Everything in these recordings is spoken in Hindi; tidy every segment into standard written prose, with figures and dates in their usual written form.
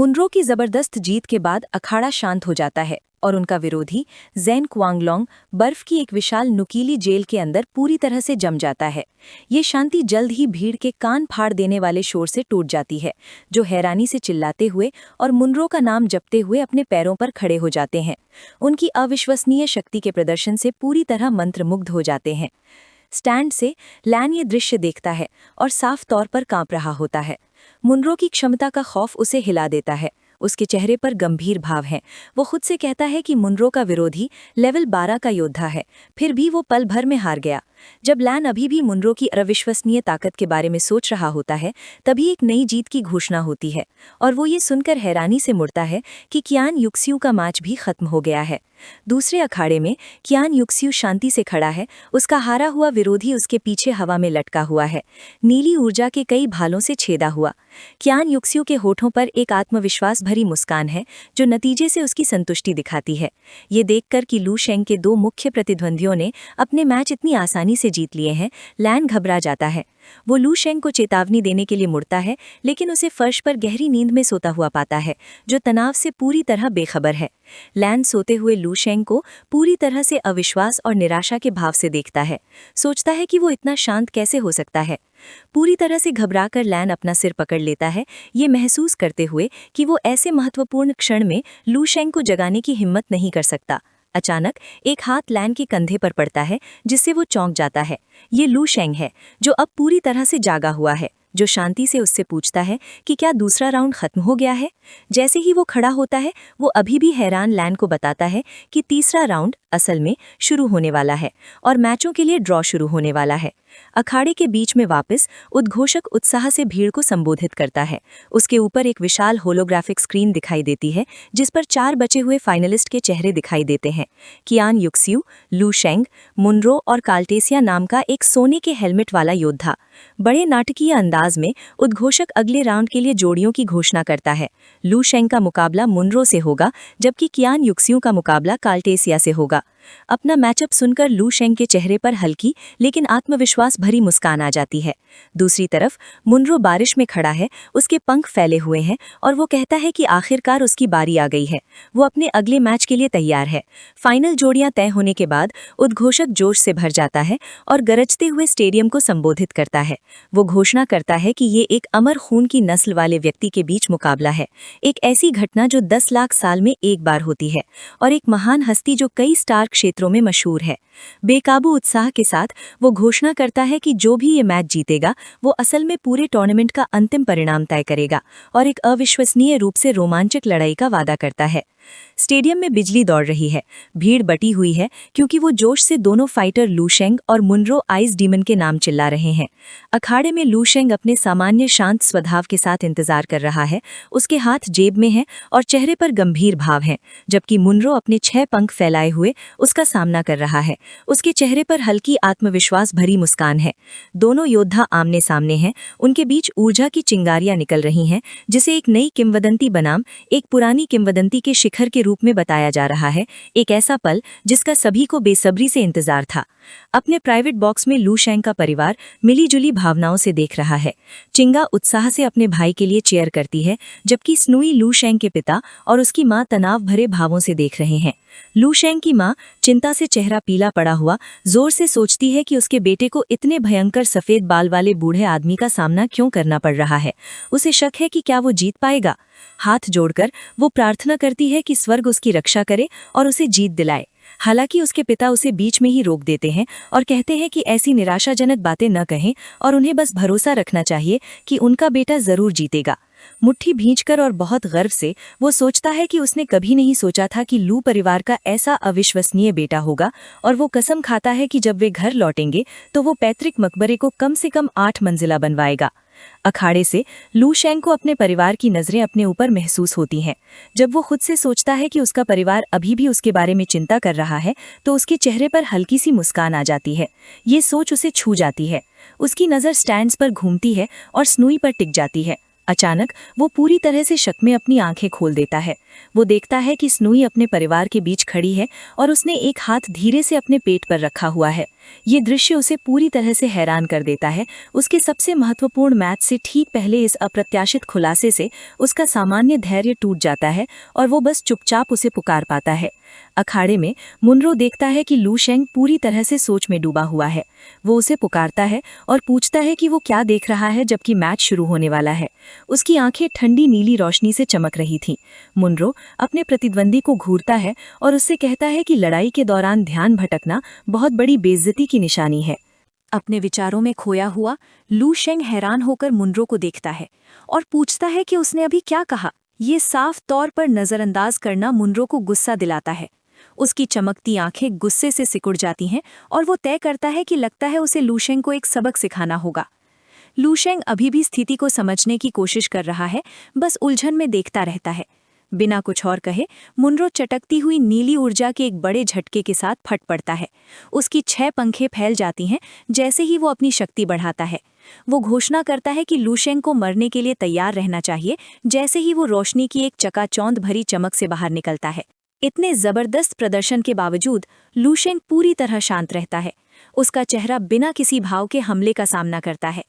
मुनरो की जबरदस्त जीत के बाद अखाड़ा शांत हो जाता है और उनका विरोधी ज़ेन क्वांगलोंग बर्फ की एक विशाल नुकीली जेल के अंदर पूरी तरह से जम जाता है। ये शांति जल्द ही भीड़ के कान फाड़ देने वाले शोर से टूट जाती है, जो हैरानी से चिल्लाते हुए और मुनरो का नाम जपते हुए अपने पैरों पर खड़े हो जाते हैं। उनकी अविश्वसनीय शक्ति के प्रदर्शन से पूरी तरह मंत्रमुग्ध हो जाते हैं। स्टैंड से लैन ये दृश्य देखता है और साफ तौर पर कांप रहा होता है। मुनरो की क्षमता का खौफ उसे हिला देता है। उसके चेहरे पर गंभीर भाव हैं। वो खुद से कहता है कि मुनरो का विरोधी लेवल 12 का योद्धा है, फिर भी वो पल भर में हार गया। जब लैन अभी भी मुनरो की अविश्वसनीय ताकत के बारे में सोच रहा होता है, तभी एक नई जीत की घोषणा होती है और वो ये सुनकर हैरानी से मुड़ता है कि कियान युक्सियू का मैच भी खत्म हो गया है। दूसरे अखाड़े में कियान युक्सियू शांति से खड़ा है। उसका हारा हुआ विरोधी उसके पीछे हवा में लटका हुआ है, नीली ऊर्जा के कई भालों से छेदा हुआ। कियान युक्सियू के होठों पर एक आत्मविश्वास भरी मुस्कान है, जो नतीजे से उसकी संतुष्टि दिखाती है। ये देखकर कि लू शेंग के दो मुख्य प्रतिद्वंदियों ने अपने मैच इतनी आसानी से जीत लिए हैं, लैन घबरा जाता है। वो लू शेंग को चेतावनी देने के लिए मुड़ता है, लेकिन उसे फर्श पर गहरी नींद में सोता हुआ पाता है, जो तनाव से पूरी तरह बेखबर है। लैन सोते हुए लू शेंग को पूरी तरह से अविश्वास और निराशा के भाव से देखता है। सोचता है कि वो इतना शांत कैसे हो सकता है। पूरी तरह से घबराकर लैन अपना सिर पकड़ लेता है, ये महसूस करते हुए कि वो ऐसे महत्वपूर्ण क्षण में लू शेंग को जगाने की हिम्मत नहीं कर सकता। अचानक एक हाथ लैन के कंधे पर पड़ता है, जिससे वो चौंक जाता है। ये लू शेंग है, जो अब पूरी तरह से जागा हुआ है, जो शांति से उससे पूछता है कि क्या दूसरा राउंड खत्म हो गया है। जैसे ही वो खड़ा होता है, वो अभी भी हैरान लैन को बताता है कि तीसरा राउंड असल में शुरू होने वाला है और मैचों के लिए ड्रॉ शुरू होने वाला है। अखाड़े के बीच में वापस उद्घोषक उत्साह से भीड़ को संबोधित करता है। उसके ऊपर एक विशाल होलोग्राफिक स्क्रीन दिखाई देती है, जिस पर 4 बचे हुए फाइनलिस्ट के चेहरे दिखाई देते हैं। कियान युक्सियू, लू शेंग, मुनरो और काल्टेसिया नाम का एक सोने के हेलमेट वाला योद्धा। बड़े नाटकीय अंदाज में उद्घोषक अगले राउंड के लिए जोड़ियों की घोषणा करता है। लू शेंग का मुकाबला मुनरो से होगा, जबकि कियान युक्सियू का मुकाबला काल्टेसिया से होगा। अपना मैचअप सुनकर लू शेंग के चेहरे पर हल्की लेकिन आत्मविश्वास भरी मुस्कान आ जाती है। दूसरी तरफ मुनरो बारिश में खड़ा है, उसके पंख फैले हुए हैं और वो कहता है कि आखिरकार उसकी बारी आ गई है। वो अपने अगले मैच के लिए तैयार है। फाइनल जोड़ियां तय होने के बाद उद्घोषक जोश से भर जाता है और गरजते हुए स्टेडियम को संबोधित करता है। वो घोषणा करता है कि ये एक अमर खून की नस्ल वाले व्यक्ति के बीच मुकाबला है, एक ऐसी घटना जो 10 लाख साल में एक बार होती है और एक महान हस्ती जो कई स्टार क्षेत्रों में मशहूर है। बेकाबू उत्साह के साथ वो घोषणा करता है कि जो भी ये मैच जीतेगा, वो असल में पूरे टूर्नामेंट का अंतिम परिणाम तय करेगा और एक अविश्वसनीय रूप से रोमांचक लड़ाई का वादा करता है। स्टेडियम में बिजली दौड़ रही है, भीड़ बटी हुई है, क्योंकि वो जोश से दोनों फाइटर लू शेंग और मुनरो आइस डीमन के नाम चिल्ला रहे हैं। अखाड़े में लू शेंग अपने सामान्य शांत स्वभाव के साथ इंतजार कर रहा है। उसके हाथ जेब में हैं और चेहरे पर गंभीर भाव हैं, जबकि मुनरो अपने 6 पंख फैलाए हुए उसका सामना कर रहा है। उसके चेहरे पर हल्की आत्मविश्वास भरी मुस्कान है। दोनों योद्धा आमने सामने हैं। उनके बीच ऊर्जा की चिंगारियां निकल रही हैं, जिसे एक नई किंवदंती बनाम एक पुरानी किंवदंती के शिखर के रूप में बताया जा रहा है। एक ऐसा पल जिसका सभी को बेसब्री से इंतजार था। अपने प्राइवेट बॉक्स में लू शेंग का परिवार मिलीजुली भावनाओं से देख रहा है। चिंगा उत्साह से अपने भाई के लिए चीयर करती है, जबकि स्नूई लू शेंग के पिता और उसकी मां तनाव भरे भावों से देख रहे हैं। लू शेंग की मां चिंता से चेहरा पीला पड़ा हुआ जोर से सोचती है कि उसके बेटे को इतने भयंकर सफेद बाल वाले बूढ़े आदमी का सामना क्यों करना पड़ रहा है। उसे शक है कि क्या वो जीत पाएगा। हाथ जोड़कर वो प्रार्थना करती है कि स्वर्ग उसकी रक्षा करे और उसे जीत दिलाए। हालांकि उसके पिता उसे बीच में ही रोक देते हैं और कहते हैं कि ऐसी निराशाजनक बातें न कहें और उन्हें बस भरोसा रखना चाहिए कि उनका बेटा जरूर जीतेगा। मुट्ठी भींचकर और बहुत गर्व से वो सोचता है कि उसने कभी नहीं सोचा था कि लू परिवार का ऐसा अविश्वसनीय बेटा होगा, और वो कसम खाता है कि जब वे घर लौटेंगे तो वो पैतृक मकबरे को कम से कम 8 मंजिला बनवाएगा। अखाड़े से लू शेंग को अपने परिवार की नजरें अपने ऊपर महसूस होती हैं। जब वो खुद से सोचता है कि उसका परिवार अभी भी उसके बारे में चिंता कर रहा है, तो उसके चेहरे पर हल्की सी मुस्कान आ जाती है। ये सोच उसे छू जाती है। उसकी नज़र स्टैंड्स पर घूमती है और स्नूई पर टिक जाती है। अचानक वो पूरी तरह से शक में अपनी आंखें खोल देता है। वो देखता है कि स्नोई अपने परिवार के बीच खड़ी है और उसने एक हाथ धीरे से अपने पेट पर रखा हुआ है। ये दृश्य उसे पूरी तरह से हैरान कर देता है। उसके सबसे महत्वपूर्ण मैच से ठीक पहले इस अप्रत्याशित खुलासे से उसका सामान्य धैर्य टूट जाता है और वो बस चुपचाप उसे पुकार पाता है। अखाड़े में मुनरो देखता है कि लू शेंग पूरी तरह से सोच में डूबा हुआ है। वो उसे पुकारता है और पूछता है कि वो क्या देख रहा है जबकि मैच शुरू होने वाला है। उसकी आंखें ठंडी नीली रोशनी से चमक रही थीं। मुनरो अपने प्रतिद्वंदी को घूरता है और उससे कहता है कि लड़ाई के दौरान ध्यान भटकना बहुत बड़ी बेइज्जती की निशानी है। अपने विचारों में खोया हुआ लू शेंग हैरान होकर मुनरो को देखता है और पूछता है कि उसने अभी क्या कहा। ये साफ तौर पर नजरअंदाज करना मुनरो को गुस्सा दिलाता है। उसकी चमकती आंखें गुस्से से सिकुड़ जाती हैं और वो तय करता है कि लगता है उसे लू शेंग को एक सबक सिखाना होगा। लू शेंग अभी भी स्थिति को समझने की कोशिश कर रहा है, बस उलझन में देखता रहता है। बिना कुछ और कहे मुनरो चटकती हुई नीली ऊर्जा के एक बड़े झटके के साथ फट पड़ता है। उसकी 6 पंखें फैल जाती हैं जैसे ही वो अपनी शक्ति बढ़ाता है। वो घोषणा करता है कि लू शेंग को मरने के लिए तैयार रहना चाहिए जैसे ही वो रोशनी की एक चकाचौंध भरी चमक से बाहर निकलता है। इतने जबरदस्त प्रदर्शन के बावजूद लू शेंग पूरी तरह शांत रहता है। उसका चेहरा बिना किसी भाव के हमले का सामना करता है।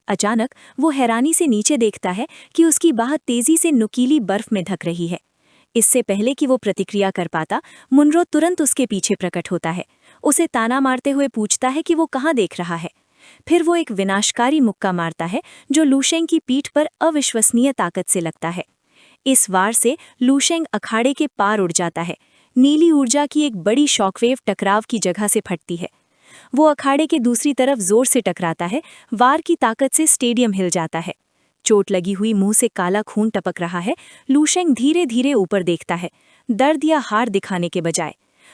अचानक वो हैरानी से नीचे देखता है कि उसकी बाह तेजी से नुकीली बर्फ में ढक रही है। इससे पहले कि वो प्रतिक्रिया कर पाता, मुनरो तुरंत उसके पीछे प्रकट होता है। उसे ताना मारते हुए पूछता है कि वो कहाँ देख रहा है। फिर वो एक विनाशकारी मुक्का मारता है जो लू शेंग की पीठ पर अविश्वसनीय ताकत से लगता है। इस वार से लू शेंग अखाड़े के पार उड़ जाता है। नीली ऊर्जा की एक बड़ी शॉकवेव टकराव की जगह से फटती है। वो अखाड़े के दूसरी तरफ जोर से टकराता है। वार की ताकत से स्टेडियम हिल जाता है। चोट लगी हुई मुंह से काला खून टपक रहा है। लू शेंग धीरे धीरे ऊपर देखता है, दर्द या हार दिखाने के बजाय।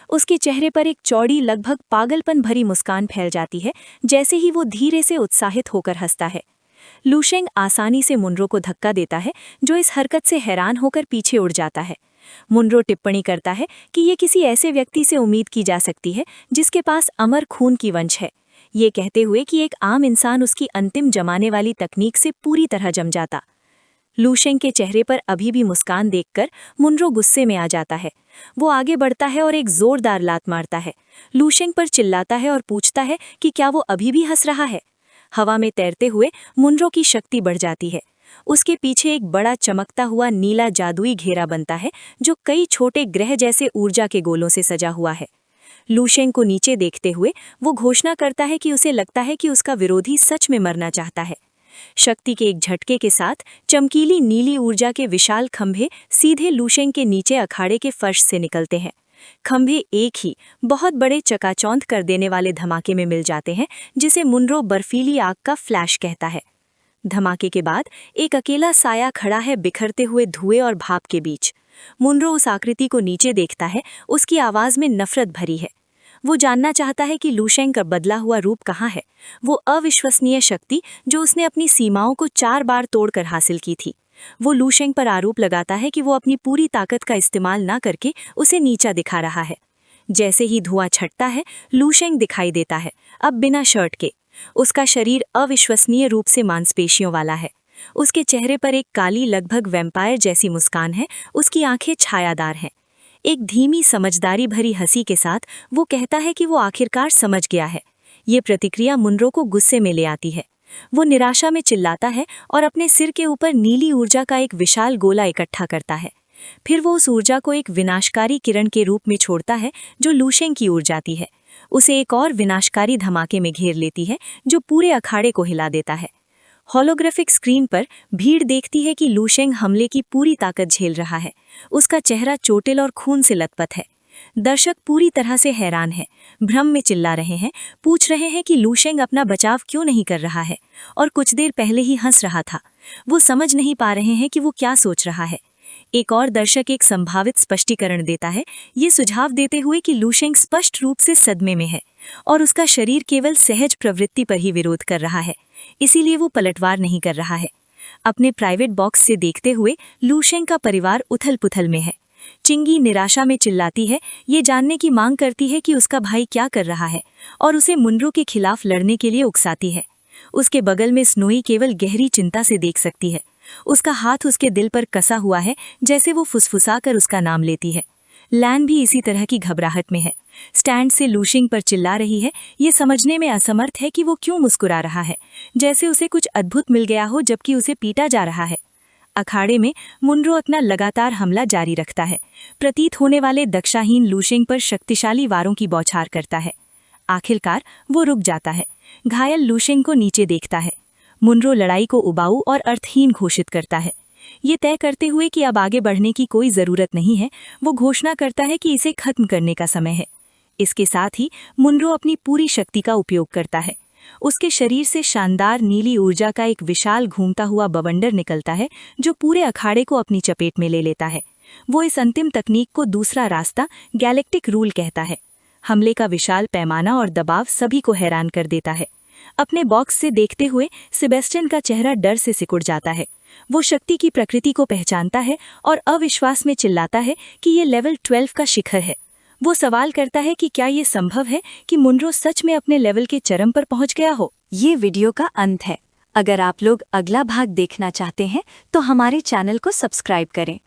उसके चेहरे पर एक चौड़ी, लगभग पागलपन भरी मुस्कान फैल जाती है, जैसे ही वो धीरे से उत्साहित होकर हंसता है। लू शेंग आसानी से मुनरो को धक्का देता है, जो इस हरकत से हैरान होकर पीछे उड़ जाता है। मुनरो टिप्पणी करता है कि ये किसी ऐसे व्यक्ति से उम्मीद की जा सकती है जिसके पास अमर खून की वंश है, ये कहते हुए कि एक आम इंसान उसकी अंतिम जमाने वाली तकनीक से पूरी तरह जम जाता। लू शेंग के चेहरे पर अभी भी मुस्कान देखकर मुनरो गुस्से में आ जाता है। वो आगे बढ़ता है और एक जोरदार लात मारता है। लू शेंग पर चिल्लाता है और पूछता है कि क्या वो अभी भी हंस रहा है। हवा में तैरते हुए मुनरो की शक्ति बढ़ जाती है। उसके पीछे एक बड़ा चमकता हुआ नीला जादुई घेरा बनता है जो कई छोटे ग्रह जैसे ऊर्जा के गोलों से सजा हुआ है। लू शेंग को नीचे देखते हुए वो घोषणा करता है कि उसे लगता है कि उसका विरोधी सच में मरना चाहता है। शक्ति के एक झटके के साथ चमकीली नीली ऊर्जा के विशाल खंभे सीधे लू शेंग के नीचे अखाड़े के फर्श से निकलते हैं। खंभे एक ही बहुत बड़े चकाचौंध कर देने वाले धमाके में मिल जाते हैं, जिसे मुनरो बर्फीली आग का फ्लैश कहता है। धमाके के बाद एक अकेला साया खड़ा है बिखरते हुए धुएं और भाप के बीच। मुनरो उस आकृति को नीचे देखता है, उसकी आवाज में नफरत भरी है। वो जानना चाहता है कि लू शेंग का बदला हुआ रूप कहाँ है, वो अविश्वसनीय शक्ति जो उसने अपनी सीमाओं को 4 बार तोड़कर हासिल की थी। वो लू शेंग पर आरोप लगाता है कि वो अपनी पूरी ताकत का इस्तेमाल ना करके उसे नीचा दिखा रहा है। जैसे ही धुआं छटता है, लू शेंग दिखाई देता है, अब बिना शर्ट के। उसका शरीर अविश्वसनीय रूप से मांसपेशियों वाला है। उसके चेहरे पर एक काली, लगभग वैम्पायर जैसी मुस्कान है। उसकी आंखें छायादार हैं। एक धीमी, समझदारी भरी हंसी के साथ वो कहता है कि वो आखिरकार समझ गया है। ये प्रतिक्रिया मुनरो को गुस्से में ले आती है। वो निराशा में चिल्लाता है और अपने सिर के ऊपर नीली ऊर्जा का एक विशाल गोला इकट्ठा करता है। फिर वो उस ऊर्जा को एक विनाशकारी किरण के रूप में छोड़ता है जो लू शेंग की ओर जाती है। उसे एक और विनाशकारी धमाके में घेर लेती है जो पूरे अखाड़े को हिला देता है। होलोग्राफिक स्क्रीन पर भीड़ देखती है कि लू शेंग हमले की पूरी ताकत झेल रहा है। उसका चेहरा चोटिल और खून से लथपथ है। दर्शक पूरी तरह से हैरान हैं, भ्रम में चिल्ला रहे हैं, पूछ रहे हैं कि लू शेंग अपना बचाव क्यों नहीं कर रहा है और कुछ देर पहले ही हंस रहा था। वो समझ नहीं पा रहे हैं कि वो क्या सोच रहा है। एक और दर्शक एक संभावित स्पष्टीकरण देता है, ये सुझाव देते हुए कि लू शेंग स्पष्ट रूप से सदमे में है और उसका शरीर केवल सहज प्रवृत्ति पर ही विरोध कर रहा है, इसीलिए वो पलटवार नहीं कर रहा है। अपने प्राइवेट बॉक्स से देखते हुए लू शेंग का परिवार उथल-पुथल में है। चिंगी निराशा में चिल्लाती है, ये जानने की मांग करती है कि उसका भाई क्या कर रहा है और उसे मुनरो के खिलाफ लड़ने के लिए उकसाती है। उसके बगल में स्नोई केवल गहरी चिंता से देख सकती है। उसका हाथ उसके दिल पर कसा हुआ है, जैसे वो फुसफुसा कर उसका नाम लेती है। लैन भी इसी तरह की घबराहट में है। स्टैंड से लूशिंग पर चिल्ला रही है, ये समझने में असमर्थ है कि वो क्यों मुस्कुरा रहा है, जैसे उसे कुछ अद्भुत मिल गया हो जबकि उसे पीटा जा रहा है। अखाड़े में मुनरो अपना लगातार हमला जारी रखता है, प्रतीत होने वाले दक्षाहीन लूशिंग पर शक्तिशाली वारों की बौछार करता है। आखिरकार वो रुक जाता है, घायल लूशिंग को नीचे देखता है। मुनरो लड़ाई को उबाऊ और अर्थहीन घोषित करता है। ये तय करते हुए कि अब आगे बढ़ने की कोई ज़रूरत नहीं है, वो घोषणा करता है कि इसे खत्म करने का समय है। इसके साथ ही मुनरो अपनी पूरी शक्ति का उपयोग करता है। उसके शरीर से शानदार नीली ऊर्जा का एक विशाल घूमता हुआ बवंडर निकलता है, जो पूरे अखाड़े को अपनी चपेट में ले लेता है। वो इस अंतिम तकनीक को दूसरा रास्ता, गैलेक्टिक रूल कहता है। हमले का विशाल पैमाना और दबाव सभी को हैरान कर देता है। अपने बॉक्स से देखते हुए सेबेस्टियन का चेहरा डर से सिकुड़ जाता है। वो शक्ति की प्रकृति को पहचानता है और अविश्वास में चिल्लाता है कि ये लेवल 12 का शिखर है। वो सवाल करता है कि क्या ये संभव है कि मुनरो सच में अपने लेवल के चरम पर पहुंच गया हो। ये वीडियो का अंत है। अगर आप लोग अगला भाग देखना चाहते हैं तो हमारे चैनल को सब्सक्राइब करें।